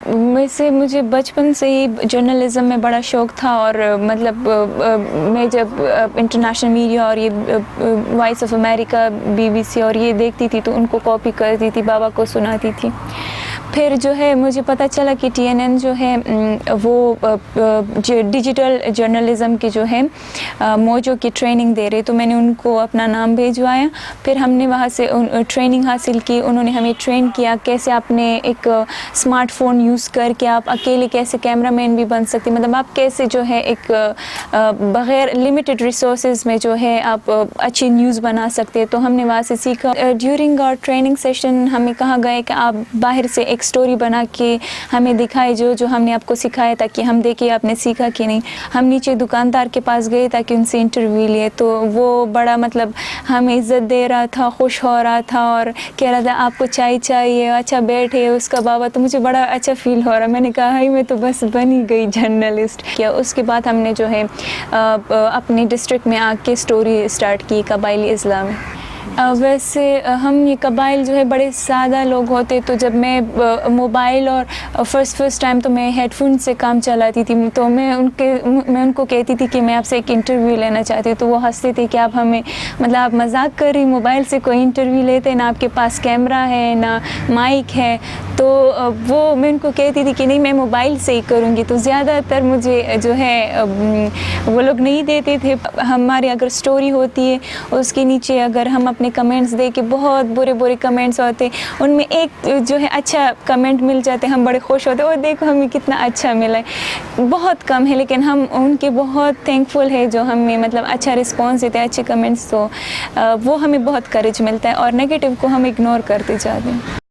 ویسے مجھے بچپن سے ہی جرنلزم میں بڑا شوق تھا، اور مطلب میں جب انٹرنیشنل میڈیا اور یہ وائس آف امریکہ، BBC اور یہ دیکھتی تھی تو ان کو کاپی کرتی تھی، بابا کو سناتی تھی. پھر جو ہے مجھے پتہ چلا کہ TNN جو ہے وہ ڈیجیٹل جرنلزم کی جو ہے موجو کی ٹریننگ دے رہے، تو میں نے ان کو اپنا نام بھیجوایا. پھر ہم نے وہاں سے ٹریننگ حاصل کی. انہوں نے ہمیں ٹرین کیا کیسے اپنے ایک اسمارٹ فون یوز کر کے آپ اکیلے کیسے کیمرہ مین بھی بن سکتے، مطلب آپ کیسے جو ہے ایک بغیر لمیٹڈ ریسورسز میں جو ہے آپ اچھی نیوز بنا سکتے. تو ہم نے وہاں سے سیکھا. ڈیورنگ آور ٹریننگ سیشن ہمیں کہا گیا کہ آپ باہر سے ایک سٹوری بنا کے ہمیں دکھائے جو ہم نے آپ کو سکھایا، تاکہ ہم دیکھیں آپ نے سیکھا کہ نہیں. ہم نیچے دکاندار کے پاس گئے تاکہ ان سے انٹرویو لیے، تو وہ بڑا مطلب ہمیں عزت دے رہا تھا، خوش ہو رہا تھا اور کہہ رہا تھا آپ کو چائے چاہیے، اچھا بیٹھے اس کا بابا. تو مجھے بڑا اچھا فیل ہو رہا. میں نے کہا ہائی میں تو بس بن ہی گئی جرنلسٹ. کیا اس کے بعد ہم نے جو ہے اپنی ڈسٹرکٹ میں آ کے سٹوری اسٹارٹ کی قبائلی اضلاع میں. ویسے ہم یہ قبائل جو ہے بڑے سادہ لوگ ہوتے، تو جب میں موبائل اور فرسٹ ٹائم تو میں ہیڈ فون سے کام چلاتی تھی، تو میں ان کو کہتی تھی کہ میں آپ سے ایک انٹرویو لینا چاہتی ہوں. تو وہ ہنستے تھے کہ آپ ہمیں مطلب آپ مذاق کر رہی، موبائل سے کوئی انٹرویو لیتے، نہ آپ کے پاس کیمرہ ہے نہ مائک ہے. تو وہ میں ان کو کہتی تھی کہ نہیں میں موبائل سے ہی کروں گی. تو زیادہ تر مجھے جو ہے وہ لوگ نہیں دیتے تھے. ہماری اگر سٹوری ہوتی ہے اس کے نیچے اگر ہم اپنے کمنٹس دے کے، بہت برے کمنٹس ہوتے، ان میں ایک جو ہے اچھا کمنٹ مل جاتے، ہم بڑے خوش ہوتے، اور دیکھو ہمیں کتنا اچھا ملا ہے. بہت کم ہے لیکن ہم ان کے بہت تھینکفل ہے جو ہمیں مطلب اچھا رسپانس دیتے ہیں، اچھے کمنٹس. تو وہ ہمیں بہت کریج ملتا ہے، اور نیگیٹو کو ہم اگنور کرتے جاتے ہیں.